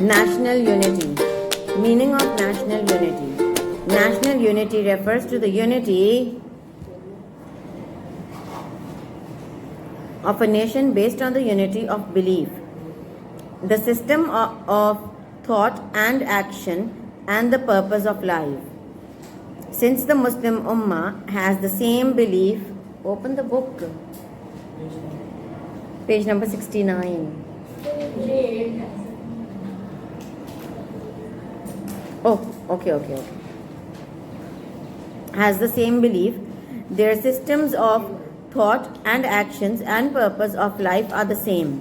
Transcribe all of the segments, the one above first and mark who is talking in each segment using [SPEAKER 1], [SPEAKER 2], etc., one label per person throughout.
[SPEAKER 1] National unity. Meaning of national unity. National unity refers to the unity of a nation based on the unity of belief, the system of thought and action, and the purpose of life. Since the Muslim Ummah has the same belief, open the book, page number 69. Oh, okay. Has the same belief, their systems of thought and actions and purpose of life are the same.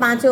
[SPEAKER 1] 5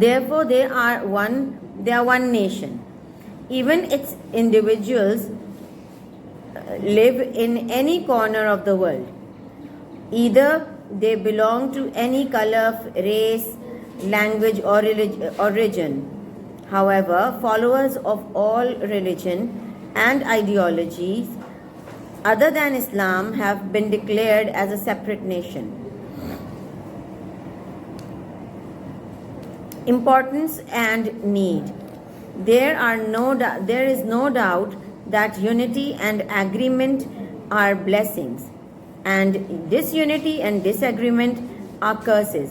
[SPEAKER 1] Therefore they are one nation. Even its individuals live in any corner of the world. Either they belong to any color, race, language or religion. However, followers of all religion and ideologies other than Islam have been declared as a separate nation. Importance and need. There is no doubt that unity and agreement are blessings, and disunity and disagreement are curses.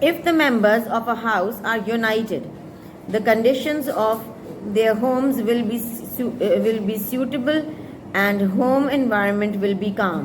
[SPEAKER 1] If the members of a house are united, the conditions of their homes will be suitable and home environment will be calm.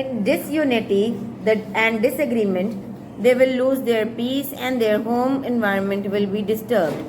[SPEAKER 1] in disunity and disagreement, they will lose their peace and their home environment will be disturbed.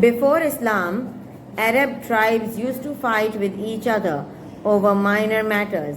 [SPEAKER 1] Before Islam, Arab tribes used to fight with each other over minor matters.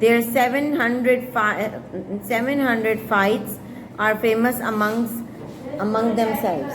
[SPEAKER 1] Their 700 fights are famous among themselves.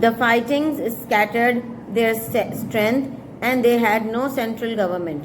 [SPEAKER 1] The fightings scattered their strength and they had no central government.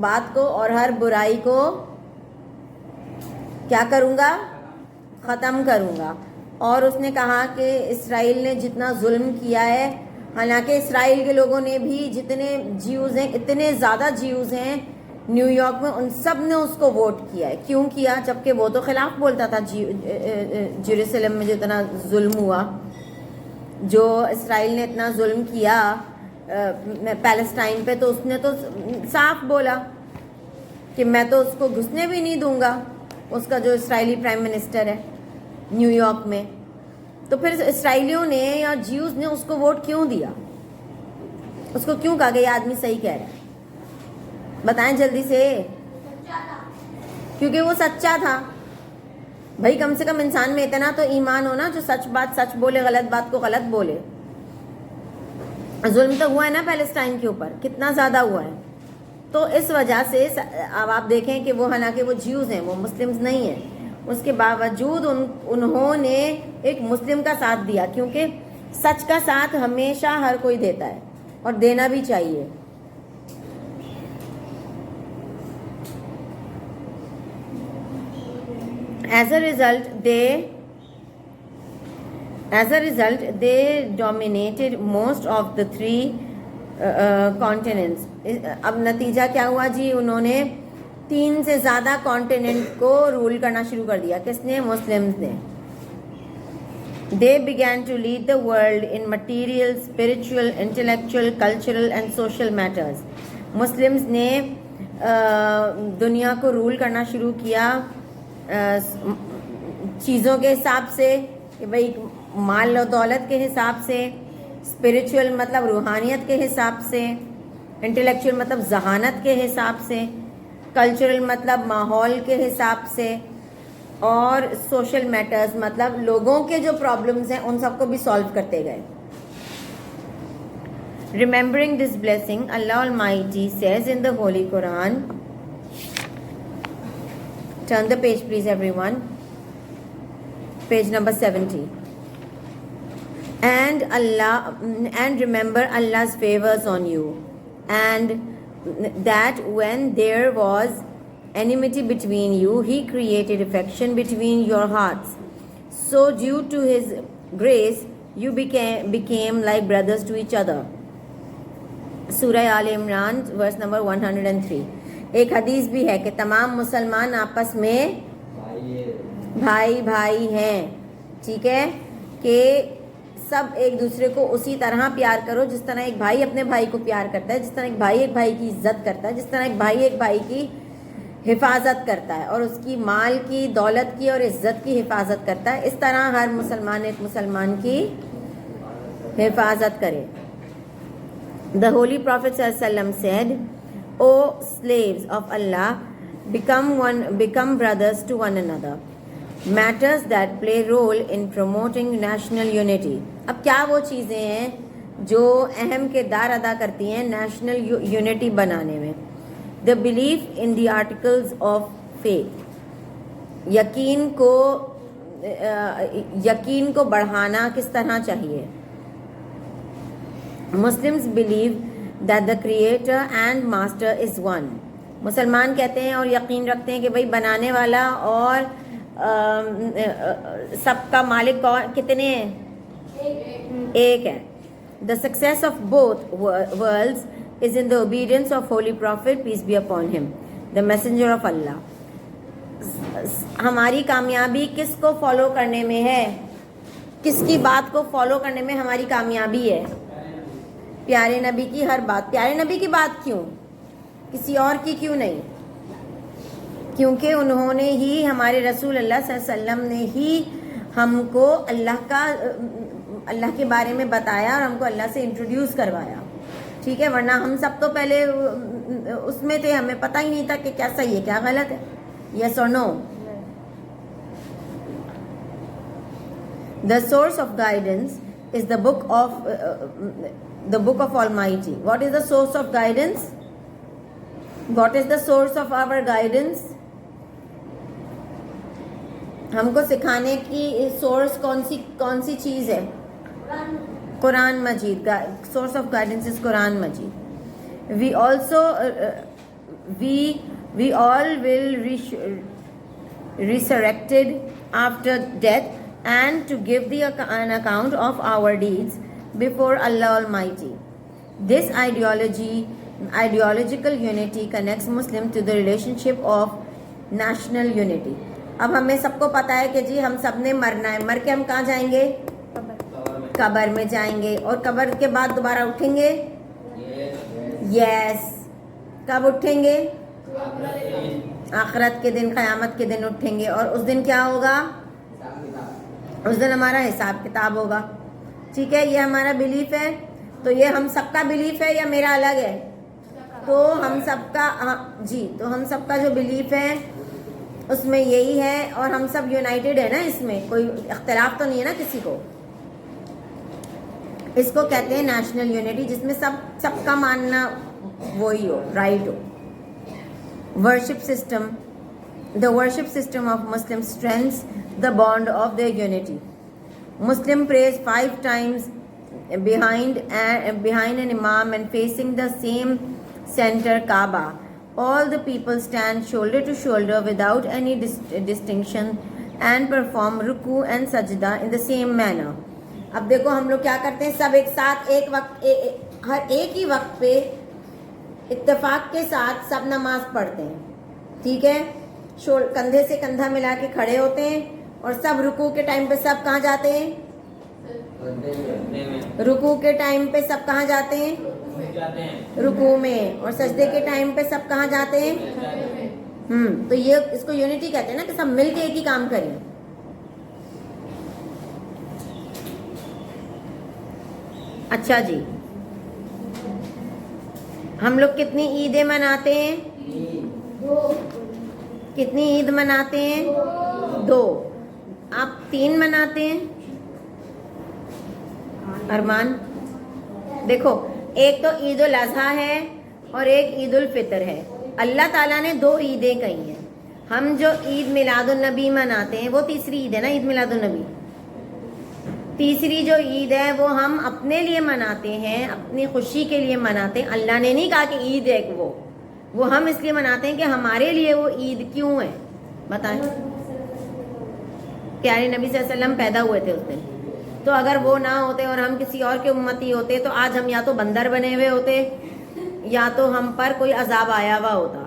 [SPEAKER 1] بات کو اور ہر برائی کو کیا کروں گا؟ ختم کروں گا. اور اس نے کہا کہ اسرائیل نے جتنا ظلم کیا ہے، حالانکہ اسرائیل کے لوگوں نے بھی، جتنے جیوز ہیں، اتنے زیادہ جیوز ہیں نیو یارک میں، ان سب نے اس کو ووٹ کیا ہے. کیوں کیا؟ جبکہ وہ تو خلاف بولتا تھا. جیروسلم میں جو اتنا ظلم ہوا، جو اسرائیل نے اتنا ظلم کیا پیلسٹائن پہ، تو اس نے تو صاف بولا کہ میں تو اس کو گھسنے بھی نہیں دوں گا، اس کا جو اسرائیلی پرائم منسٹر ہے نیو یارک میں. تو پھر اسرائیلیوں نے یا جیوز نے اس کو ووٹ کیوں دیا؟ اس کو کیوں کہا کہ یہ آدمی صحیح کہہ رہا ہے؟ بتائیں جلدی سے. کیونکہ وہ سچا تھا. بھائی کم سے کم انسان میں اتنا تو ایمان ہونا جو سچ بات سچ بولے، غلط بات کو غلط بولے. ظلم تو ہوا ہے نا پیلسٹائن کے اوپر، کتنا زیادہ ہوا ہے. تو اس وجہ سے اب آپ دیکھیں کہ وہ، حالانکہ وہ جیوز ہیں، وہ مسلمز نہیں ہیں، اس کے باوجود انہوں نے ایک مسلم کا ساتھ دیا، کیونکہ سچ کا ساتھ ہمیشہ ہر کوئی دیتا ہے اور دینا بھی چاہیے. As a result, they dominated most of the three continents. اب نتیجہ کیا ہوا جی؟ انہوں نے 3 سے زیادہ کانٹیننٹ کو رول کرنا شروع کر دیا. کس نے؟ مسلمز نے. They began to lead the world in material, spiritual, intellectual, cultural and social matters. Muslims نے دنیا کو رول کرنا شروع کیا چیزوں کے حساب سے، کہ بھئی مال و دولت کے حساب سے، اسپریچول مطلب روحانیت کے حساب سے، انٹلیکچوئل مطلب ذہانت کے حساب سے، کلچرل مطلب ماحول کے حساب سے، اور سوشل میٹرز مطلب لوگوں کے جو پرابلمز ہیں ان سب کو بھی سالو کرتے گئے. Remembering this blessing, Allah Almighty says in the Holy Quran, turn the page please everyone, page number 70. And remember Allah's favors on you, and that when there was enmity between you, He created affection between your hearts. So due to His grace, you became like brothers to each other. سورہ آل Imran verse number 103. ایک حدیث بھی ہے کہ تمام مسلمان آپس میں بھائی ہیں. ٹھیک ہے، کہ سب ایک دوسرے کو اسی طرح پیار کرو جس طرح ایک بھائی اپنے بھائی کو پیار کرتا ہے، جس طرح ایک بھائی ایک بھائی کی عزت کرتا ہے، جس طرح ایک بھائی کی حفاظت کرتا ہے اور اس کی مال کی، دولت کی اور عزت کی حفاظت کرتا ہے. اس طرح ہر مسلمان ایک مسلمان کی حفاظت کرے. The Holy Prophet ﷺ said, "O slaves of Allah, become brothers to one another. Matters that play role in promoting national unity." اب کیا وہ چیزیں ہیں جو اہم کردار ادا کرتی ہیں نیشنل یونٹی بنانے میں؟ The belief in the articles of faith. یقین کو بڑھانا کس طرح چاہیے؟ Muslims believe that the creator and master is one. مسلمان کہتے ہیں اور یقین رکھتے ہیں کہ بھئی بنانے والا اور سب کا مالک کتنے ہیں؟ ایک ہے. The success of both worlds is in the obedience of Holy Prophet, peace be upon him, the messenger of Allah. ہماری کامیابی کس کو فالو کرنے میں ہے؟ کس کی بات کو فالو کرنے میں ہماری کامیابی ہے؟ پیارے نبی کی ہر بات. پیارے نبی کی بات کیوں؟ کسی اور کی کیوں نہیں؟ کیونکہ انہوں نے ہی، ہمارے رسول اللہ صلی اللہ علیہ وسلم نے ہی ہم کو اللہ کے بارے میں بتایا اور ہم کو اللہ سے انٹروڈیوس کروایا. ٹھیک ہے، ورنہ ہم سب تو پہلے اس میں تھے، ہمیں پتہ ہی نہیں تھا کہ کیا صحیح ہے کیا غلط ہے. یس اور نو؟ The source of guidance is the book of Almighty. What is the source of guidance? What is the source of our guidance? ہم کو سکھانے کی سورس کون سی چیز ہے؟ قرآن مجید. Source of guidance is Quran Majeed. we all will resurrected after death and to give an account of our deeds before Allah Almighty. This ideological unity connects Muslim to the relationship of national unity. اب ہمیں سب کو پتا ہے کہ جی ہم سب نے مرنا ہے, مر کے ہم کہاں جائیں گے؟ قبر میں جائیں گے, اور قبر کے بعد دوبارہ اٹھیں گے. یس, کب اٹھیں گے؟ آخرت کے دن, قیامت کے دن اٹھیں گے, اور اس دن کیا ہوگا؟ اس دن ہمارا حساب کتاب ہوگا. ٹھیک ہے, یہ ہمارا بلیف ہے. تو یہ ہم سب کا بلیف ہے یا میرا الگ ہے؟ تو ہم سب کا, جی, تو ہم سب کا جو بلیف ہے اس میں یہی ہے, اور ہم سب یونائٹڈ ہے نا, اس میں کوئی اختلاف تو نہیں ہے نا کسی کو. اس کو کہتے ہیں نیشنل یونٹی, جس میں سب کا ماننا وہی ہو, رائٹ ہو. Worship system, the worship system of Muslims strengthens the bond of their unity. Muslim prays 5 times behind an imam and facing the same center Kaaba. All the people stand shoulder to shoulder without any distinction and perform ruku and sajda in the same manner. اب دیکھو ہم لوگ کیا کرتے ہیں, سب ایک ساتھ ایک وقت, ہر ایک ہی وقت پہ اتفاق کے ساتھ سب نماز پڑھتے ہیں. ٹھیک ہے, کندھے سے کندھا ملا کے کھڑے ہوتے ہیں, اور سب رکوع کے ٹائم پہ سب کہاں جاتے ہیں؟ رکوع کے ٹائم پہ سب کہاں جاتے ہیں؟ رکوع میں. اور سجدے کے ٹائم پہ سب کہاں جاتے ہیں؟ تو یہ اس کو یونٹی کہتے ہیں نا, کہ سب مل کے ایک ہی کام کریں. اچھا جی, ہم لوگ کتنی عیدیں مناتے ہیں؟ کتنی عید مناتے ہیں؟ 2. آپ 3 مناتے ہیں؟ ارمان دیکھو, ایک تو عید الاضحیٰ ہے اور ایک عید الفطر ہے. اللہ تعالیٰ نے 2 عیدیں کہی ہیں. ہم جو عید میلاد النبی مناتے ہیں وہ تیسری عید ہے نا, عید میلاد النبی. تیسری جو عید ہے وہ ہم اپنے لیے مناتے ہیں, اپنی خوشی کے لیے مناتے ہیں. اللہ نے نہیں کہا کہ عید ہے وہ ہم اس لیے مناتے ہیں کہ ہمارے لیے وہ عید کیوں ہے, بتائیں. پیارے نبی صلی اللہ علیہ وسلم پیدا ہوئے تھے اس دن, تو اگر وہ نہ ہوتے اور ہم کسی اور کے امتی ہوتے تو آج ہم یا تو بندر بنے ہوئے ہوتے یا تو ہم پر کوئی عذاب آیا ہوا ہوتا.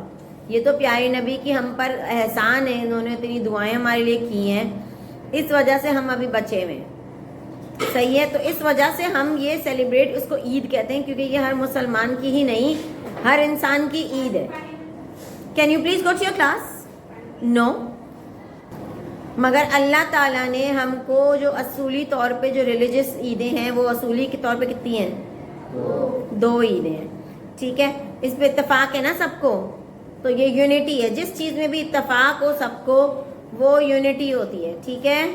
[SPEAKER 1] یہ تو پیارے نبی کی ہم پر احسان ہے, انہوں نے اتنی دعائیں ہمارے لیے کی ہیں, اس وجہ سے ہم ابھی بچے ہوئے ہیں. صحیح ہے, تو اس وجہ سے ہم یہ سیلیبریٹ, اس کو عید کہتے ہیں, کیونکہ یہ ہر مسلمان کی ہی نہیں, ہر انسان کی عید ہے. Can you please go to your class? No. مگر اللہ تعالیٰ نے ہم کو جو اصولی طور پہ جو ریلیجس عیدیں ہیں وہ اصولی کے طور پہ کتنی ہیں؟ 2 عیدیں ہیں. ٹھیک ہے, اس پہ اتفاق ہے نا سب کو, تو یہ یونٹی ہے. جس چیز میں بھی اتفاق ہو سب کو, وہ یونٹی ہوتی ہے. ٹھیک ہے,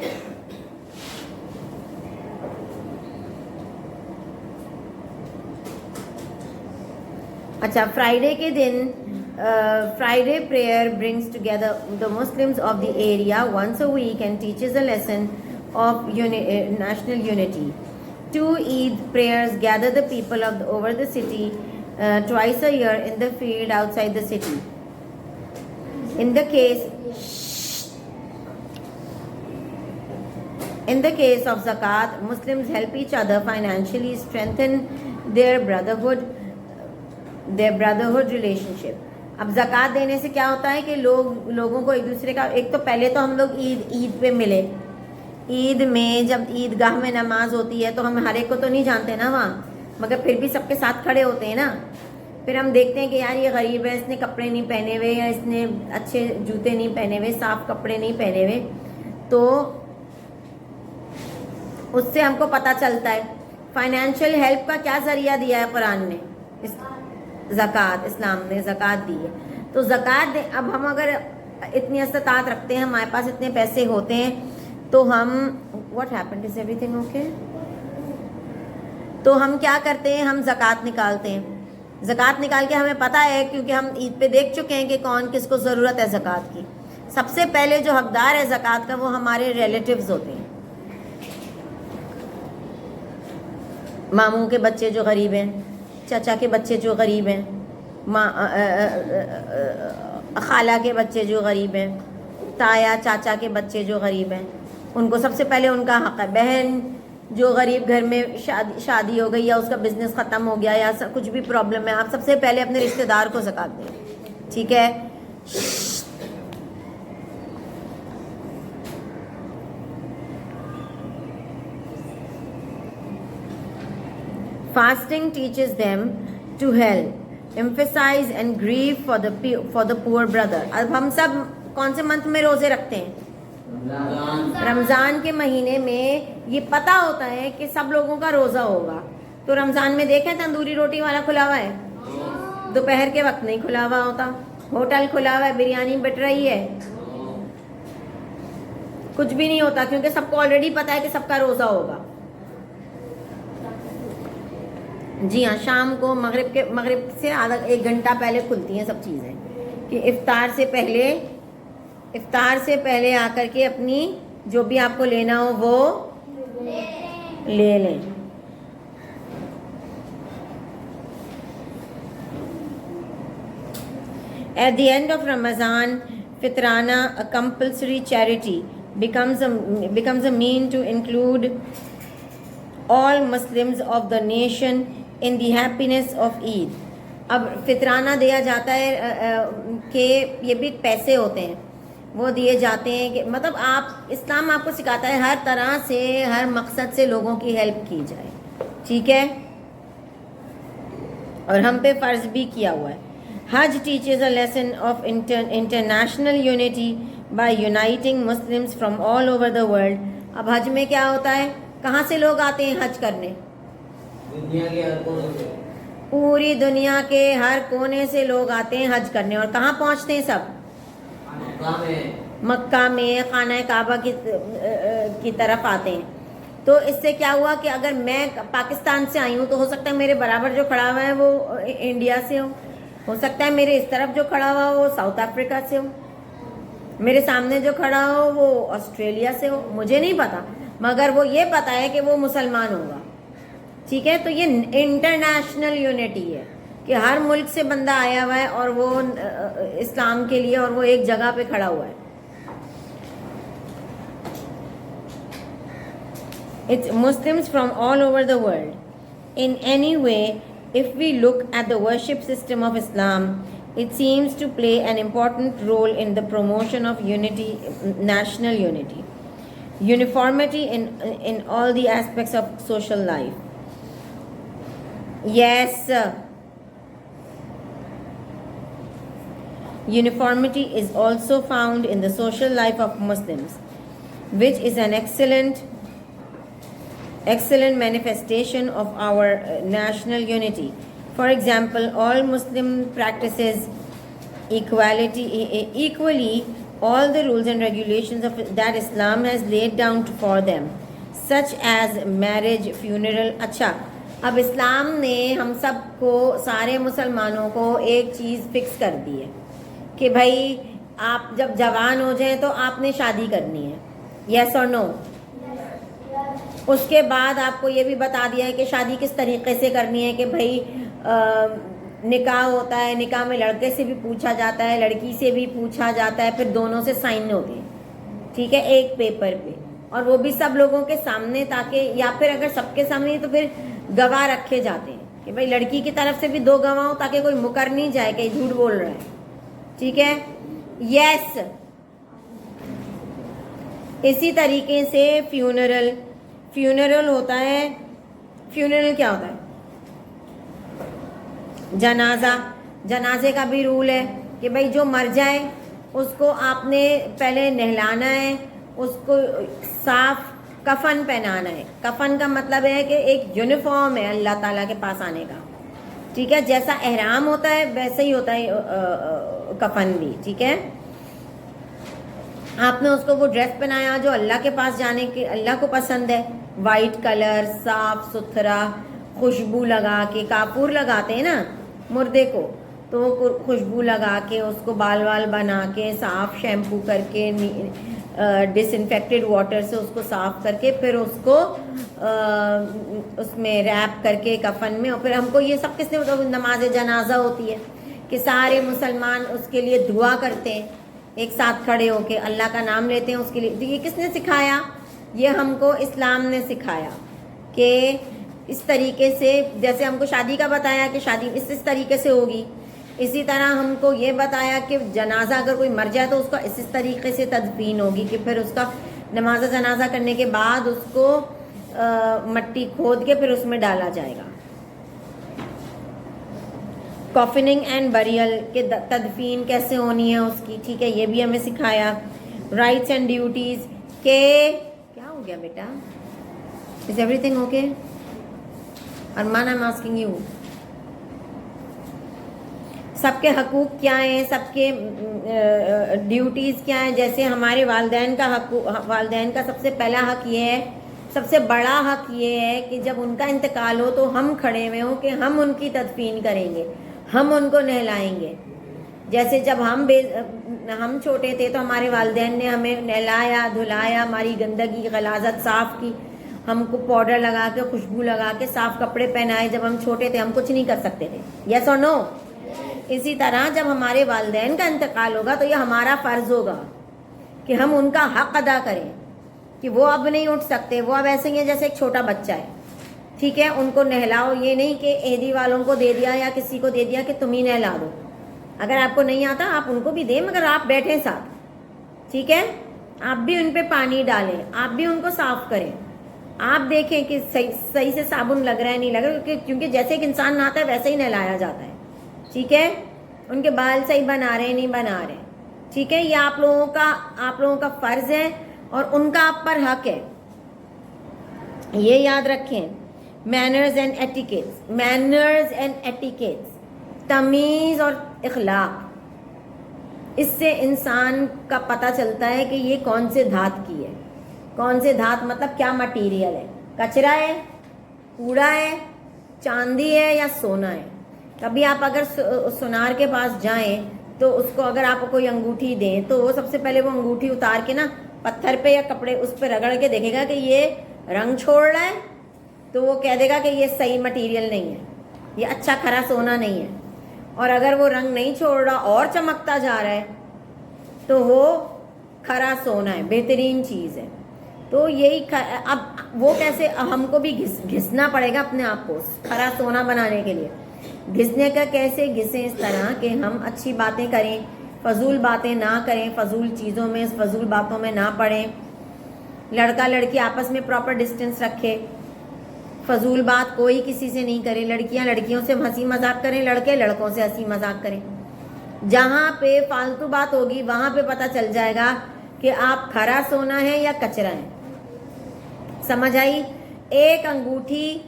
[SPEAKER 1] اچھا. فرائیڈے کے دن Friday prayer brings together the Muslims of the area once a week and teaches a lesson of national unity. 2 Eid prayers gather the people over the city twice a year in the field outside the city. In the case of zakat, Muslims help each other financially, strengthen their brotherhood relationship. اب زکوٰۃ دینے سے کیا ہوتا ہے کہ لوگوں کو ایک دوسرے کا, ایک تو پہلے تو ہم لوگ عید پہ ملے. عید میں جب عید گاہ میں نماز ہوتی ہے تو ہم ہر ایک کو تو نہیں جانتے نا وہاں, مگر پھر بھی سب کے ساتھ کھڑے ہوتے ہیں نا. پھر ہم دیکھتے ہیں کہ یار یہ غریب ہے, اس نے کپڑے نہیں پہنے ہوئے, یا اس نے اچھے جوتے نہیں پہنے ہوئے, صاف کپڑے نہیں پہنے ہوئے, تو اس سے ہم کو پتہ چلتا ہے. فائنینشیل ہیلپ کا کیا ذریعہ دیا ہے قرآن نے؟ زکوٰۃ. اسلام نے زکوٰۃ دی ہے. تو زکوٰۃ اب ہم اگر اتنی استطاعت رکھتے ہیں, ہمارے پاس اتنے پیسے ہوتے ہیں, تو ہم what happened, is everything okay, تو ہم کیا کرتے ہیں, ہم زکوٰۃ نکالتے ہیں. زکوٰۃ نکال کے ہمیں پتہ ہے, کیونکہ ہم عید پہ دیکھ چکے ہیں کہ کون کس کو ضرورت ہے زکوٰۃ کی. سب سے پہلے جو حقدار ہے زکوٰۃ کا وہ ہمارے ریلیٹیوز ہوتے ہیں. ماموں کے بچے جو غریب ہیں, چچا کے بچے جو غریب ہیں, خالہ کے بچے جو غریب ہیں، تایا چاچا کے بچے جو غریب ہیں، ان کو سب سے پہلے ان کا حق ہے. بہن جو غریب گھر میں شادی ہو گئی یا اس کا بزنس ختم ہو گیا یا کچھ بھی پرابلم ہے، آپ سب سے پہلے اپنے رشتہ دار کو زکوٰۃ دیں. ٹھیک ہے. Fasting teaches them to help, emphasize and grieve for the poor brother. اب ہم سب کون سے منتھ میں روزے رکھتے ہیں؟ رمضان کے مہینے میں. یہ پتہ ہوتا ہے کہ سب لوگوں کا روزہ ہوگا، تو رمضان میں دیکھیں تندوری روٹی والا کھلا ہوا ہے، دوپہر کے وقت نہیں کھلا ہوا ہوتا. ہوٹل کھلا ہوا ہے، بریانی بٹ رہی ہے، کچھ بھی نہیں ہوتا، کیونکہ سب کو آلریڈی پتا ہے کہ سب کا روزہ ہوگا. جی ہاں، شام کو مغرب سے آدھا ایک گھنٹہ پہلے کھلتی ہیں سب چیزیں، کہ افطار سے پہلے آ کر کے اپنی جو بھی آپ کو لینا ہو وہ لے لیں. At the end of Ramadan, Fitrana, a compulsory charity, becomes a mean to include all Muslims of the nation in the happiness of Eid. اب فطرانہ دیا جاتا ہے کہ یہ بھی پیسے ہوتے ہیں، وہ دیے جاتے ہیں کہ مطلب اسلام آپ کو سکھاتا ہے ہر طرح سے ہر مقصد سے لوگوں کی ہیلپ کی جائے. ٹھیک ہے، اور ہم پہ فرض بھی کیا ہوا ہے. Hajj teaches a lesson of international unity by uniting Muslims from all over the world. اب حج میں کیا ہوتا ہے؟ کہاں سے لوگ آتے ہیں حج کرنے؟ پوری دنیا کے ہر کونے سے لوگ آتے ہیں حج کرنے. اور کہاں پہنچتے ہیں سب؟ مکہ میں خانہ کعبہ کی طرف آتے ہیں. تو اس سے کیا ہوا کہ اگر میں پاکستان سے آئی ہوں تو ہو سکتا ہے میرے برابر جو کھڑا ہوا ہے وہ انڈیا سے ہو سکتا ہے میرے اس طرف جو کھڑا ہوا وہ ساؤتھ افریقہ سے ہو، میرے سامنے جو کھڑا ہو وہ آسٹریلیا سے ہو، مجھے نہیں پتا، مگر وہ یہ پتا ہے کہ وہ مسلمان ہوگا. ٹھیک ہے، تو یہ انٹرنیشنل یونٹی ہے کہ ہر ملک سے بندہ آیا ہوا ہے اور وہ اسلام کے لیے، اور وہ ایک جگہ پہ کھڑا ہوا ہے. It's Muslims from all over the world. In any way, if we look at the worship system of Islam, it seems to play an important role in the promotion of unity, national unity, uniformity in all the aspects of social life. Yes, uniformity is also found in the social life of Muslims, which is an excellent manifestation of our national unity. For example, all Muslim practices equally all the rules and regulations that Islam has laid down for them, such as marriage, funeral. اچھا، اب اسلام نے ہم سب کو، سارے مسلمانوں کو ایک چیز فکس کر دی ہے کہ بھائی آپ جب جوان ہو جائیں تو آپ نے شادی کرنی ہے. یس اور نو؟ اس کے بعد آپ کو یہ بھی بتا دیا ہے کہ شادی کس طریقے سے کرنی ہے، کہ بھائی نکاح ہوتا ہے، نکاح میں لڑکے سے بھی پوچھا جاتا ہے، لڑکی سے بھی پوچھا جاتا ہے، پھر دونوں سے سائن ہوتے ہیں. ٹھیک ہے، ایک پیپر پہ، اور وہ بھی سب لوگوں کے سامنے، تاکہ یا پھر اگر سب کے سامنے تو پھر گواہ رکھے جاتے ہیں کہ بھائی لڑکی کی طرف سے بھی 2 گواہ ہوں تاکہ کوئی مکر نہیں جائے کہ جھوٹ بول رہا ہے. ٹھیک ہے. یس. اسی طریقے سے فیونرل ہوتا ہے. فیونرل کیا ہوتا ہے؟ جنازے کا بھی رول ہے کہ بھائی جو مر جائے اس کو آپ نے پہلے نہلانا ہے، اس کو صاف کفن پہنانا ہے. کفن کا مطلب ہے کہ ایک یونیفارم ہے اللہ تعالیٰ کے پاس آنے کا. ٹھیک ہے، جیسا احرام ہوتا ہے ویسے ہی ہوتا ہے کفن بھی. ٹھیک ہے، آپ نے اس کو وہ ڈریس پہنایا جو اللہ کے پاس جانے کے اللہ کو پسند ہے، وائٹ کلر، صاف ستھرا، خوشبو لگا کے، کاپور لگاتے ہیں نا مردے کو، تو وہ خوشبو لگا کے اس کو بال بنا کے صاف شیمپو کر کے ڈس انفیکٹڈ واٹر سے اس کو صاف کر کے پھر اس کو اس میں ریپ کر کے کفن میں، اور پھر ہم کو یہ سب کس نے نماز جنازہ ہوتی ہے کہ سارے مسلمان اس کے لیے دعا کرتے ہیں ایک ساتھ کھڑے ہو کے, اللہ کا نام لیتے ہیں اس کے لیے. یہ کس نے سکھایا؟ یہ ہم کو اسلام نے سکھایا کہ اس طریقے سے, جیسے ہم کو شادی کا بتایا کہ شادی اس طریقے سے ہوگی, اسی طرح ہم کو یہ بتایا کہ جنازہ اگر کوئی مر جائے تو اس کا اس طریقے سے تدفین ہوگی کہ پھر اس کا نماز جنازہ کرنے کے بعد اس کو مٹی کھود کے پھر اس میں ڈالا جائے گا. کافننگ اینڈ بریل کہ تدفین کیسے ہونی ہے اس کی, ٹھیک ہے, یہ بھی ہمیں سکھایا. رائٹس اینڈ ڈیوٹیز کہ کیا ہو گیا بیٹا, is everything okay? Arman, I am asking you. سب کے حقوق کیا ہیں, سب کے ڈیوٹیز کیا ہیں. جیسے ہمارے والدین کا والدین کا سب سے پہلا حق یہ ہے, سب سے بڑا حق یہ ہے کہ جب ان کا انتقال ہو تو ہم کھڑے ہوئے ہوں کہ ہم ان کی تدفین کریں گے, ہم ان کو نہلائیں گے. جیسے جب ہم چھوٹے تھے تو ہمارے والدین نے ہمیں نہلایا, دھلایا, ہماری گندگی غلاظت صاف کی, ہم کو پاؤڈر لگا کے, خوشبو لگا کے, صاف کپڑے پہنائے. جب ہم چھوٹے تھے ہم کچھ نہیں کر سکتے تھے, یس اور نو؟ اسی طرح جب ہمارے والدین کا انتقال ہوگا تو یہ ہمارا فرض ہوگا کہ ہم ان کا حق ادا کریں کہ وہ اب نہیں اٹھ سکتے, وہ اب ایسے ہی ہیں جیسے ایک چھوٹا بچہ ہے, ٹھیک ہے. ان کو نہلاؤ, یہ نہیں کہ عہدی والوں کو دے دیا یا کسی کو دے دیا کہ تم ہی نہلا دو. اگر آپ کو نہیں آتا آپ ان کو بھی دیں, مگر آپ بیٹھیں ساتھ, ٹھیک ہے. آپ بھی ان پہ پانی ڈالیں, آپ بھی ان کو صاف کریں, آپ دیکھیں کہ صحیح سے صابن لگ رہا ہے نہیں لگ رہا, کیونکہ جیسے ایک انسان نہاتا ہے ویسے ہی نہلایا جاتا ہے, ٹھیک ہے. ان کے بال صحیح بنا رہے ہیں نہیں بنا رہے, ٹھیک ہے. یہ آپ لوگوں کا فرض ہے اور ان کا آپ پر حق ہے, یہ یاد رکھیں. Manners and etiquettes, manners and etiquettes, تمیز اور اخلاق, اس سے انسان کا پتہ چلتا ہے کہ یہ کون سے دھات کی ہے. کون سے دھات مطلب کیا مٹیریل ہے, کچرا ہے, کوڑا ہے, چاندی ہے یا سونا ہے. کبھی آپ اگر سونار کے پاس جائیں تو اس کو اگر آپ کوئی انگوٹھی دیں تو وہ سب سے پہلے وہ انگوٹھی اتار کے نا پتھر پہ یا کپڑے اس پہ رگڑ کے دیکھے گا کہ یہ رنگ چھوڑ رہا ہے, تو وہ کہہ دے گا کہ یہ صحیح مٹیریل نہیں ہے, یہ اچھا کھرا سونا نہیں ہے. اور اگر وہ رنگ نہیں چھوڑ رہا اور چمکتا جا رہا ہے تو وہ کھرا سونا ہے, بہترین چیز ہے. تو یہی اب وہ کیسے, ہم کو بھی گھسنا پڑے گا اپنے آپ کو کھرا سونا بنانے کے لیے. گھسنے کا کیسے گھسیں, اس طرح کہ ہم اچھی باتیں کریں, فضول باتیں نہ کریں, فضول چیزوں میں فضول باتوں میں نہ پڑیں. لڑکا لڑکی آپس میں پراپر ڈسٹینس رکھے, فضول بات کوئی کسی سے نہیں کرے. لڑکیاں لڑکیوں سے ہنسی مذاق کریں, لڑکے لڑکوں سے ہنسی مذاق کریں. جہاں پہ فالتو بات ہوگی وہاں پہ پتہ چل جائے گا کہ آپ کھرا سونا ہے یا کچرا ہے. سمجھ آئی؟ ایک انگوٹھی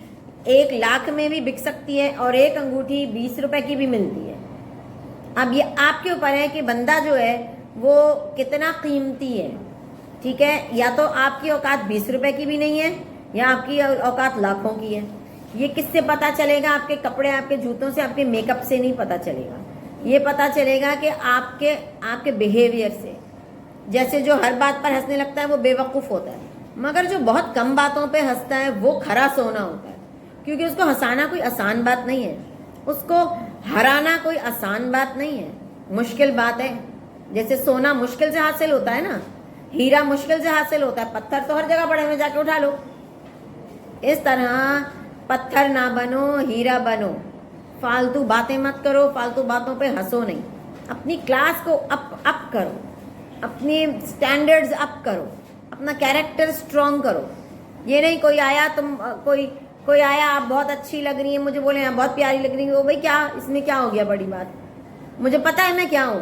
[SPEAKER 1] 1 لاکھ میں بھی بک سکتی ہے اور ایک انگوٹھی 20 روپے کی بھی ملتی ہے. اب یہ آپ کے اوپر ہے کہ بندہ جو ہے وہ کتنا قیمتی ہے, ٹھیک ہے. یا تو آپ کی اوقات 20 روپے کی بھی نہیں ہے یا آپ کی اوقات لاکھوں کی ہے. یہ کس سے پتہ چلے گا؟ آپ کے کپڑے, آپ کے جوتوں سے, آپ کے میک اپ سے نہیں پتہ چلے گا. یہ پتہ چلے گا کہ آپ کے بیہیویئر سے. جیسے جو ہر بات پر ہنسنے لگتا ہے وہ بے وقوف ہوتا ہے, مگر جو بہت کم باتوں پہ ہنستا ہے وہ کھرا سونا ہوتا ہے, کیونکہ اس کو ہنسانا کوئی آسان بات نہیں ہے, اس کو ہرانا کوئی آسان بات نہیں ہے, مشکل بات ہے. جیسے سونا مشکل سے حاصل ہوتا ہے نا, ہیرا مشکل سے حاصل ہوتا ہے, پتھر تو ہر جگہ پڑے ہوئے, جا کے اٹھا لو. اس طرح پتھر نہ بنو, ہیرا بنو. فالتو باتیں مت کرو, فالتو باتوں پہ ہنسو نہیں. اپنی کلاس کو اپ کرو, اپنی سٹینڈرڈز اپ کرو, اپنا کیریکٹر سٹرونگ کرو. یہ نہیں کوئی آیا کوئی آیا, آپ بہت اچھی لگ رہی ہیں, مجھے بولے آپ بہت پیاری لگ رہی ہیں, وہ بھائی کیا اس میں کیا ہو گیا بڑی بات, مجھے پتہ ہے میں کیا ہوں.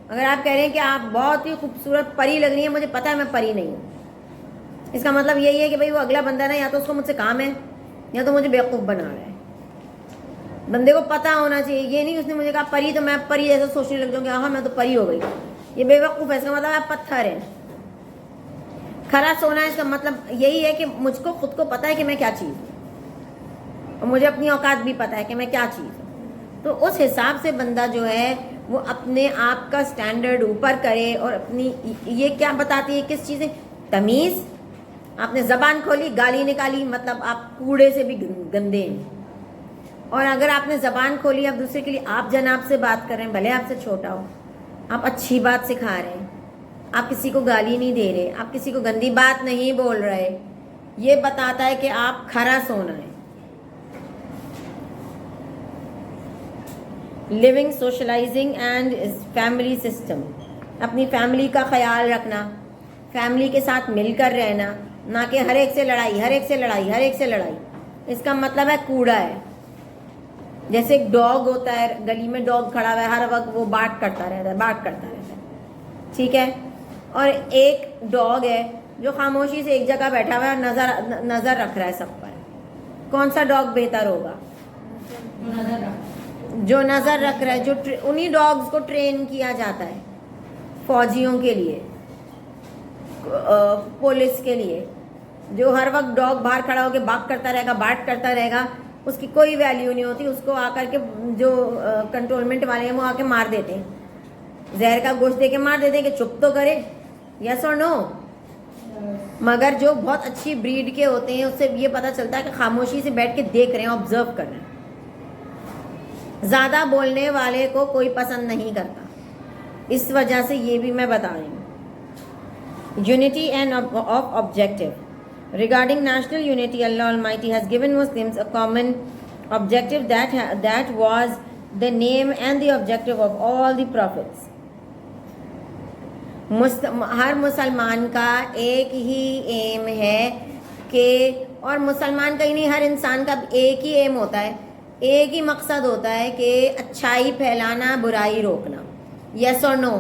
[SPEAKER 1] اگر آپ کہہ رہے ہیں کہ آپ بہت ہی خوبصورت پری لگ رہی ہیں, مجھے پتہ ہے میں پری نہیں ہوں, اس کا مطلب یہی ہے کہ بھائی وہ اگلا بندہ نا یا تو اس کو مجھ سے کام ہے یا تو مجھے بیوقوف بنا رہا ہے. بندے کو پتہ ہونا چاہیے. یہ نہیں اس نے مجھے کہا پری تو میں پری جیسا سوچنے لگ جاؤں گی, ہاں میں تو پری ہو گئی, یہ بے وقوف ہے. اس کا مطلب آپ پتھر ہیں. کھرا سونا ہے اس کا مطلب یہی ہے کہ مجھ کو خود کو پتہ ہے کہ میں کیا چیز ہوں, اور مجھے اپنی اوقات بھی پتہ ہے کہ میں کیا چیز ہوں. تو اس حساب سے بندہ جو ہے وہ اپنے آپ کا سٹینڈرڈ اوپر کرے. اور اپنی یہ کیا بتاتی ہے, کس چیزیں, تمیز. آپ نے زبان کھولی, گالی نکالی, مطلب آپ کوڑے سے بھی گندے ہیں. اور اگر آپ نے زبان کھولی اب دوسرے کے لیے آپ جناب سے بات کر رہے ہیں, بھلے آپ سے چھوٹا ہو, آپ اچھی بات سکھا رہے ہیں, آپ کسی کو گالی نہیں دے رہے, آپ کسی کو گندی بات نہیں بول رہے, یہ بتاتا ہے کہ آپ کھرا سونا ہے. Living socialising and family system, اپنی فیملی کا خیال رکھنا, فیملی کے ساتھ مل کر رہنا, نہ کہ ہر ایک سے لڑائی, ہر ایک سے لڑائی, ہر ایک سے لڑائی. اس کا مطلب ہے کوڑا ہے. جیسے ایک ڈاگ ہوتا ہے, گلی میں ڈاگ کھڑا ہوا ہے, ہر وقت وہ بارک کرتا رہتا ہے, بارک کرتا رہتا ہے, ٹھیک ہے. اور ایک ڈاگ ہے جو خاموشی سے ایک جگہ بیٹھا ہوا ہے, نظر رکھ رہا ہے سب پر. کون سا ڈاگ بہتر ہوگا؟ جو نظر رکھ رہا ہے, جو انہی ڈاگز کو ٹرین کیا جاتا ہے فوجیوں کے لیے, پولیس کے لیے. جو ہر وقت ڈاگ باہر کھڑا ہو کے باک کرتا رہے گا, بارک کرتا رہے گا, اس کی کوئی ویلیو نہیں ہوتی. اس کو آ کر کے جو کنٹرولمنٹ والے ہیں وہ آ کے مار دیتے ہیں, زہر کا گوشت دے کے مار دیتے ہیں کہ چپ تو کرے, یس اور نو. مگر جو بہت اچھی بریڈ کے ہوتے ہیں اس سے یہ پتہ چلتا ہے کہ خاموشی سے بیٹھ کے دیکھ رہے ہیں, آبزرو کر رہے ہیں. زیادہ بولنے والے کو کوئی پسند نہیں کرتا, اس وجہ سے یہ بھی میں بتا رہی ہوں. Unity and of objective. Regarding national unity, Allah Almighty has given Muslims a common objective that was the name and the objective of all the prophets. ہر مسلمان کا ایک ہی ایم ہے کہ, اور مسلمان کا ہی نہیں, ہر انسان کا ایک ہی ایم ہوتا ہے, ایک ہی مقصد ہوتا ہے کہ اچھائی پھیلانا, برائی روکنا. یس اور نو؟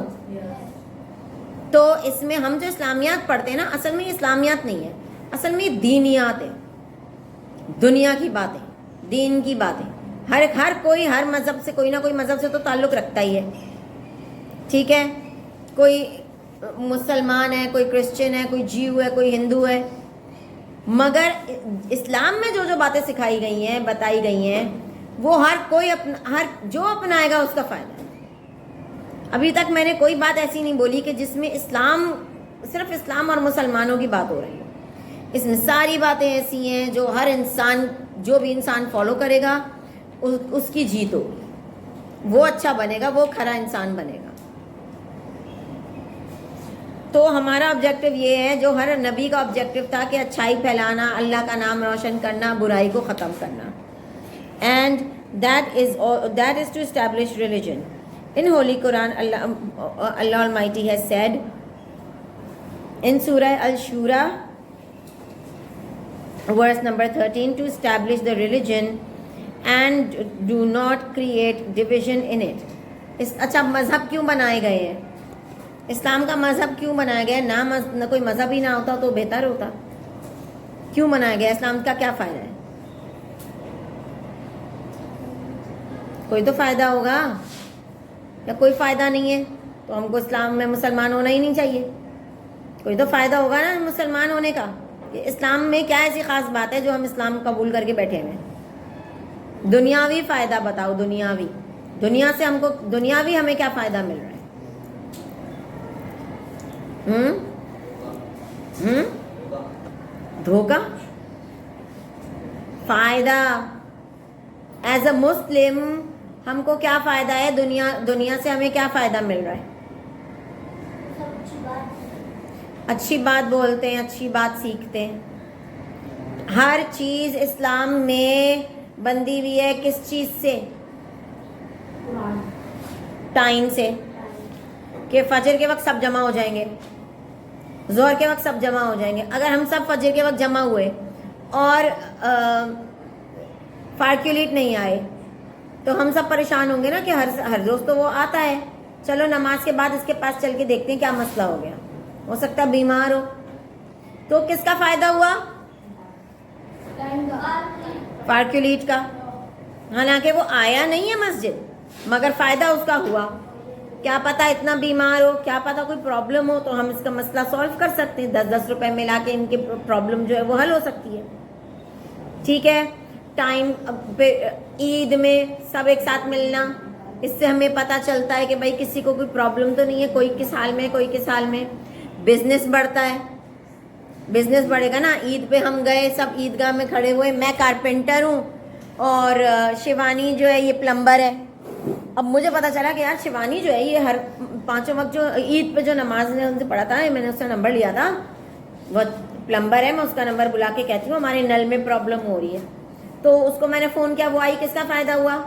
[SPEAKER 1] تو اس میں ہم جو اسلامیات پڑھتے ہیں نا, اصل میں اسلامیات نہیں ہے, اصل میں دینیات ہے. دنیا کی باتیں, دین کی باتیں. ہر کوئی ہر مذہب سے, کوئی نہ کوئی مذہب سے تو تعلق رکھتا ہی ہے, ٹھیک ہے. کوئی مسلمان ہے, کوئی کرسچن ہے, کوئی جیو ہے, کوئی ہندو ہے. مگر اسلام میں جو باتیں سکھائی گئی ہیں, بتائی گئی ہیں, وہ ہر کوئی جو اپنائے گا اس کا فائدہ ہے. ابھی تک میں نے کوئی بات ایسی نہیں بولی کہ جس میں اسلام, صرف اسلام اور مسلمانوں کی بات ہو رہی ہے. اس میں ساری باتیں ایسی ہیں جو ہر انسان, جو بھی انسان فالو کرے گا اس کی جیت ہوگی, وہ اچھا بنے گا, وہ کھرا انسان بنے گا. تو ہمارا آبجیکٹو یہ ہے, جو ہر نبی کا آبجیکٹو تھا کہ اچھائی پھیلانا, اللہ کا نام روشن کرنا, برائی کو ختم کرنا. And that is to establish religion. In Holy Quran, Allah Almighty has said in Surah Al-Shura, verse number 13, to establish the religion and do not create division in it. اچھا, مذہب کیوں بنائے گئے ہیں؟ اسلام کا مذہب کیوں بنایا گیا؟ نہ کوئی مذہب ہی نہ ہوتا تو بہتر ہوتا. کیوں بنایا گیا؟ اسلام کا کیا فائدہ ہے؟ کوئی تو فائدہ ہوگا, یا کوئی فائدہ نہیں ہے تو ہم کو اسلام میں مسلمان ہونا ہی نہیں چاہیے. کوئی تو فائدہ ہوگا نا مسلمان ہونے کا. کہ اسلام میں کیا ایسی خاص بات ہے جو ہم اسلام قبول کر کے بیٹھے ہیں؟ دنیاوی فائدہ بتاؤ, دنیاوی. دنیا سے ہم کو دنیاوی ہمیں کیا فائدہ مل رہا ہے؟ دھوکہ؟ فائدہ ایز اے مسلم ہم کو کیا فائدہ ہے؟ دنیا سے ہمیں کیا فائدہ مل رہا ہے؟ اچھی بات بولتے ہیں, اچھی بات سیکھتے ہیں. ہر چیز اسلام میں بندی ہوئی ہے کس چیز سے؟ ٹائم سے. کہ فجر کے وقت سب جمع ہو جائیں گے, ظہر کے وقت سب جمع ہو جائیں گے. اگر ہم سب فجر کے وقت جمع ہوئے اور فارکولیٹ نہیں آئے تو ہم سب پریشان ہوں گے نا کہ ہر روز تو وہ آتا ہے, چلو نماز کے بعد اس کے پاس چل کے دیکھتے ہیں کیا مسئلہ ہو گیا, ہو سکتا ہے بیمار ہو. تو کس کا فائدہ ہوا؟ فارکولیٹ کا. حالانکہ وہ آیا نہیں ہے مسجد, مگر فائدہ اس کا ہوا. کیا پتا اتنا بیمار ہو, کیا پتا کوئی پرابلم ہو, تو ہم اس کا مسئلہ سالو کر سکتے ہیں. 10 روپے ملا کے ان کی پرابلم جو ہے وہ حل ہو سکتی ہے, ٹھیک ہے. ٹائم پہ عید میں سب ایک ساتھ ملنا, اس سے ہمیں پتہ چلتا ہے کہ بھائی کسی کو کوئی پرابلم تو نہیں ہے, کوئی کس حال میں, کوئی کس حال میں. بزنس بڑھتا ہے, بزنس بڑھے گا نا. عید پہ ہم گئے, سب عیدگاہ میں کھڑے ہوئے, میں کارپینٹر ہوں اور شیوانی جو ہے یہ پلمبر ہے. اب مجھے پتا چلا کہ یار شیوانی جو ہے یہ ہر 5 وقت جو عید پہ جو نماز نے ان سے پڑھا تھا, میں نے اس کا نمبر لیا تھا, وہ پلمبر ہے, میں اس کا نمبر بلا کے کہتی ہوں ہمارے نل میں پرابلم ہو رہی ہے. تو اس کو میں نے فون کیا, وہ آئی, کس کا فائدہ ہوا؟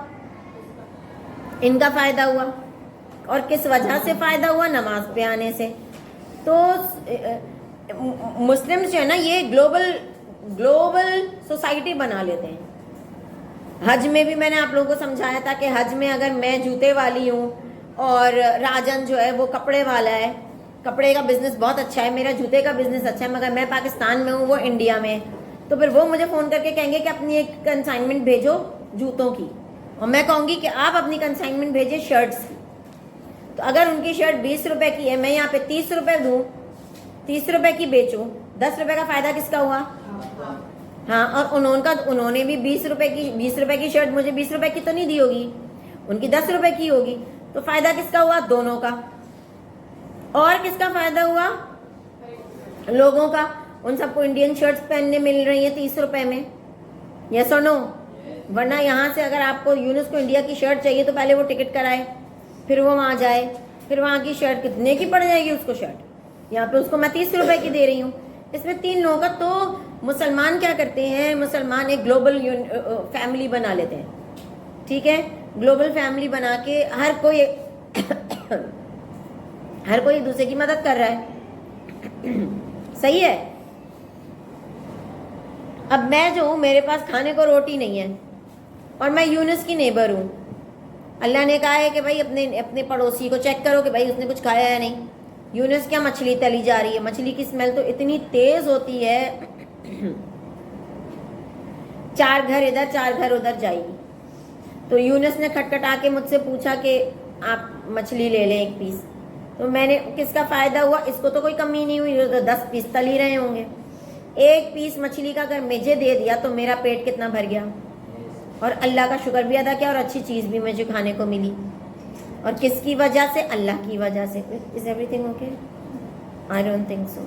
[SPEAKER 1] ان کا فائدہ ہوا. اور کس وجہ سے فائدہ ہوا؟ نماز پہ آنے سے. تو مسلم جو ہے نا یہ گلوبل سوسائٹی بنا لیتے ہیں. حج میں بھی میں نے آپ لوگوں کو سمجھایا تھا کہ حج میں اگر میں جوتے والی ہوں اور راجن جو ہے وہ کپڑے والا ہے, کپڑے کا بزنس بہت اچھا ہے, میرا جوتے کا بزنس اچھا ہے, مگر میں پاکستان میں ہوں, وہ انڈیا میں, تو پھر وہ مجھے فون کر کے کہیں گے کہ اپنی ایک کنسائنمنٹ بھیجو جوتوں کی, اور میں کہوں گی کہ آپ اپنی کنسائنمنٹ بھیجیں شرٹس کی. تو اگر ان کی شرٹ 20 روپے کی ہے, میں یہاں پہ 30 روپے دوں, 30 روپے کی بیچوں, 10 روپے کا فائدہ کس کا ہوا؟ ہاں. اور انہوں نے بھی 20 روپے کی شرٹ مجھے 20 روپے کی تو نہیں دی ہوگی, ان کی 10 روپے کی ہوگی. تو فائدہ کس کا ہوا؟ دونوں کا. اور کس کا فائدہ ہوا؟ لوگوں کا. ان سب کو انڈین شرٹس پہننے مل رہی ہیں 30 روپے میں. یس اور نو؟ ورنہ یہاں سے اگر آپ کو یونس کو انڈیا کی شرٹ چاہیے تو پہلے وہ ٹکٹ کرائے, پھر وہ وہاں جائے, پھر وہاں کی شرٹ کتنے کی پڑ جائے گی اس کو شرٹ. یہاں پہ اس کو میں 30 روپے کی دے رہی ہوں. اس میں 3 لوگوں کا. تو مسلمان کیا کرتے ہیں, مسلمان ایک گلوبل فیملی بنا لیتے ہیں. ٹھیک ہے, گلوبل فیملی بنا کے ہر کوئی ایک دوسرے کی مدد کر رہا ہے. صحیح ہے. اب میں جو ہوں, میرے پاس کھانے کو روٹی نہیں ہے اور میں یونس کی نیبر ہوں. اللہ نے کہا ہے کہ بھائی اپنے پڑوسی کو چیک کرو کہ بھائی اس نے کچھ کھایا ہے نہیں. یونس کیا مچھلی تلی جا رہی ہے, مچھلی کی اسمیل تو اتنی تیز ہوتی ہے, 4 گھر ادھر 4 گھر ادھر جائے گی. تو یونس نے کھٹکھٹا کے مجھ سے پوچھا کہ آپ مچھلی لے لیں 1 پیس. تو میں نے, کس کا فائدہ ہوا؟ اس کو تو کوئی کمی نہیں ہوئی, تو 10 پیس تل ہی رہے ہوں گے. 1 پیس مچھلی کا اگر مجھے دے دیا تو میرا پیٹ کتنا بھر گیا, اور اللہ کا شکر بھی ادا کیا, اور اچھی چیز بھی مجھے کھانے کو ملی. اور کس کی وجہ سے؟ اللہ کی وجہ سے. از everything okay? I don't think so.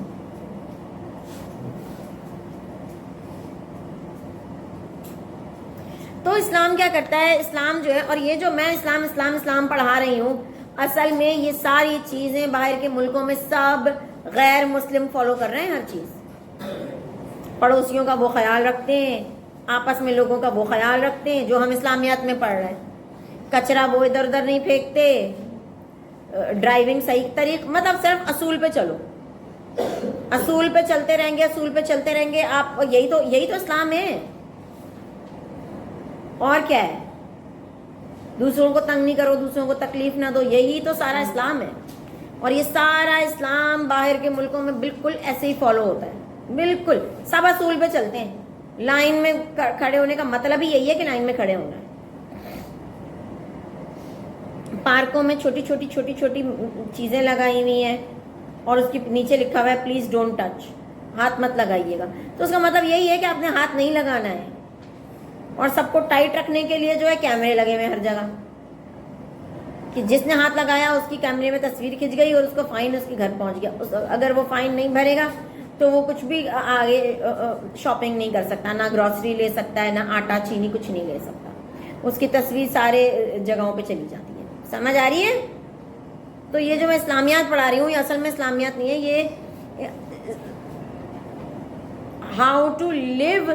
[SPEAKER 1] تو اسلام کیا کرتا ہے؟ اسلام جو ہے, اور یہ جو میں اسلام پڑھا رہی ہوں, اصل میں یہ ساری چیزیں باہر کے ملکوں میں سب غیر مسلم فالو کر رہے ہیں. ہر چیز پڑوسیوں کا وہ خیال رکھتے ہیں, آپس میں لوگوں کا وہ خیال رکھتے ہیں جو ہم اسلامیات میں پڑھ رہے ہیں. کچرا وہ ادھر ادھر نہیں پھینکتے, ڈرائیونگ صحیح طریق, مطلب صرف اصول پہ چلو, اصول پہ چلتے رہیں گے آپ. یہی تو اسلام ہے. اور کیا ہے؟ دوسروں کو تنگ نہیں کرو, دوسروں کو تکلیف نہ دو, یہی تو سارا اسلام ہے. اور یہ سارا اسلام باہر کے ملکوں میں بالکل ایسے ہی فالو ہوتا ہے. بالکل سب اصول پہ چلتے ہیں. لائن میں کھڑے ہونے کا مطلب ہی یہی ہے کہ لائن میں کھڑے ہونا ہے. پارکوں میں چھوٹی چھوٹی چیزیں لگائی ہوئی ہیں اور اس کے نیچے لکھا ہوا ہے پلیز ڈونٹ ٹچ, ہاتھ مت لگائیے گا. تو اس کا مطلب یہی ہے کہ آپ نے ہاتھ نہیں لگانا ہے. اور سب کو ٹائٹ رکھنے کے لیے جو ہے کیمرے لگے ہوئے ہر جگہ, کہ جس نے ہاتھ لگایا اس کی کیمرے میں تصویر کھنچ گئی اور اس کو فائن اس کے گھر پہنچ گیا. اگر وہ فائن نہیں بھرے گا تو وہ کچھ بھی آگے شاپنگ نہیں کر سکتا, نہ گروسری لے سکتا ہے, نہ آٹا چینی کچھ نہیں لے سکتا. اس کی تصویر سارے جگہوں پہ چلی جاتی ہے. سمجھ آ رہی ہے؟ تو یہ جو میں اسلامیات پڑھا رہی ہوں یہ اصل میں اسلامیات نہیں ہے, یہ ہاؤ ٹو لیو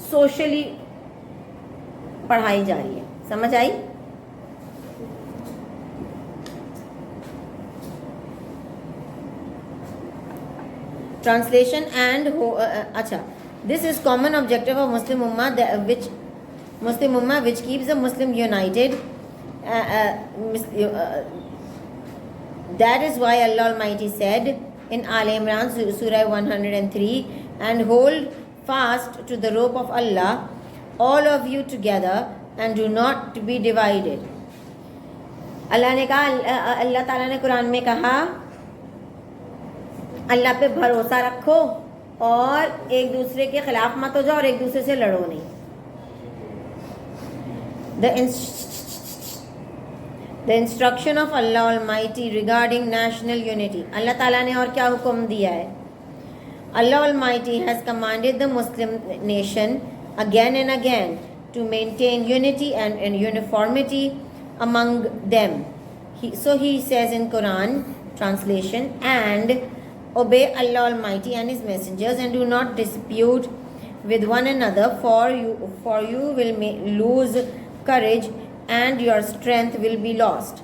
[SPEAKER 1] سوشلی پڑھائی جا رہی ہے. سمجھ آئی؟ ٹرانسلیشن اینڈ اچھا, this is common objective of Muslim امہ which keeps the Muslim united. That is why Allah Almighty said in Al Imran Surah 103, and hold fast to the rope of Allah, all of you together, and do not be divided. اللہ نے کہا, اللہ تعالیٰ نے قرآن میں کہا اللہ پہ بھروسہ رکھو اور ایک دوسرے کے خلاف مت ہو جاؤ اور ایک دوسرے سے لڑو نہیں. The instruction of Allah Almighty regarding national unity. اللہ تعالیٰ نے اور کیا حکم دیا ہے؟ Allah Almighty has commanded the Muslim nation again and again to maintain unity and uniformity among them. So he says in Quran translation, and obey Allah Almighty and His messengers, and do not dispute with one another, for you will lose courage and your strength will be lost.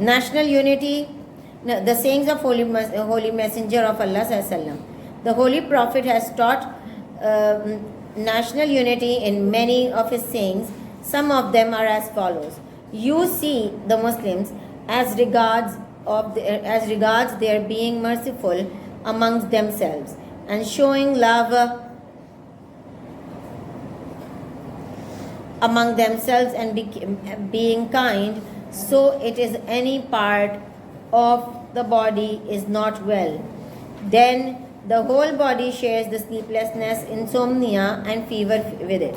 [SPEAKER 1] National unity, the sayings of holy messenger of Allah sallallahu alaihi wasallam. The holy prophet has taught national unity in many of his sayings. Some of them are as follows. You see the Muslims as regards their being merciful amongst themselves and showing love among themselves and being kind. So it is any part of the body is not well, then the whole body shares the sleeplessness, insomnia and fever with it.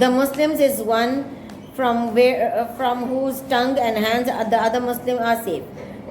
[SPEAKER 1] The Muslims is one from whose tongue and hands the other Muslim are safe.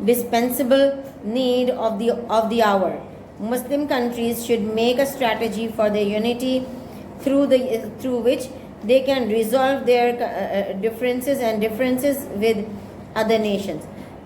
[SPEAKER 1] indispensable need of the hour. Muslim countries should make a strategy for their unity through which they can resolve their differences with other nations.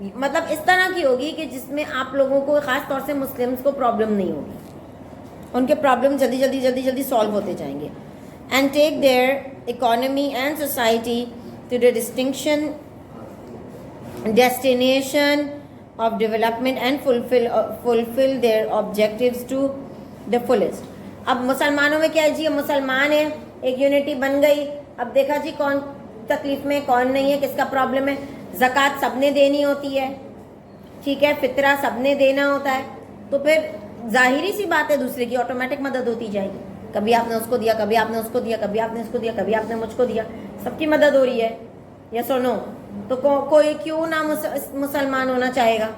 [SPEAKER 1] مطلب اس طرح کی ہوگی کہ جس میں آپ لوگوں کو خاص طور سے مسلمس کو پرابلم نہیں ہوگی, ان کے پرابلم جلدی سالو ہوتے جائیں گے. And take their economy and society to the distinction destination of development and fulfill their objectives to the fullest. اب مسلمانوں میں کیا ہے جی, مسلمان ہیں, ایک یونٹی بن گئی. اب دیکھا جی کون تکلیف میں کون نہیں ہے, کس کا پرابلم ہے. زکوٰۃ سب نے دینی ہوتی ہے, ٹھیک ہے, فطرہ سب نے دینا ہوتا ہے, تو پھر ظاہری سی بات ہے دوسرے کی آٹومیٹک مدد ہوتی جائے گی. کبھی آپ نے اس کو دیا, کبھی آپ نے اس کو دیا, کبھی آپ نے اس کو دیا, کبھی آپ نے مجھ کو دیا, سب کی مدد ہو رہی ہے. یس اور نو؟ تو کوئی کیوں نہ مسلمان ہونا چاہے گا,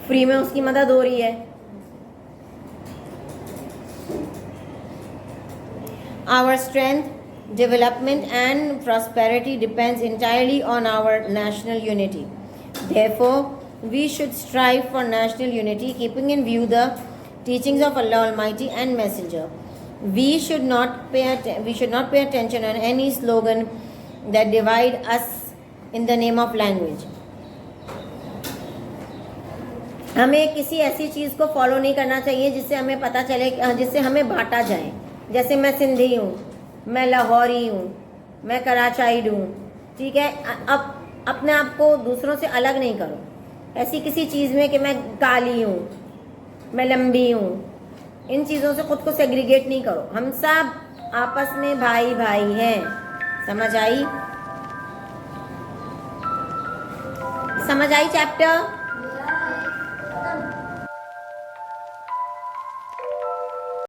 [SPEAKER 1] فری میں اس کی مدد ہو رہی ہے. Our strength, development and prosperity depends entirely on our national unity. Therefore, we should strive for national unity, keeping in view the teachings of Allah Almighty and Messenger. We should not pay attention on any slogan that divide us in the name of language. ہمیں کسی ایسی چیز کو follow نہیں کرنا چاہیے جس سے ہمیں پتہ چلے, جس سے ہمیں بانٹا جائے. جیسے میں سندھی ہوں, میں لاہوری ہوں, میں کراچائیڈ ہوں, ٹھیک ہے. اب اپنے آپ کو دوسروں سے الگ نہیں کرو ایسی کسی چیز میں کہ میں کالی ہوں, میں لمبی ہوں. ان چیزوں سے خود کو سیگریگیٹ نہیں کرو. ہم سب آپس میں بھائی بھائی ہیں. سمجھ آئی چیپٹر؟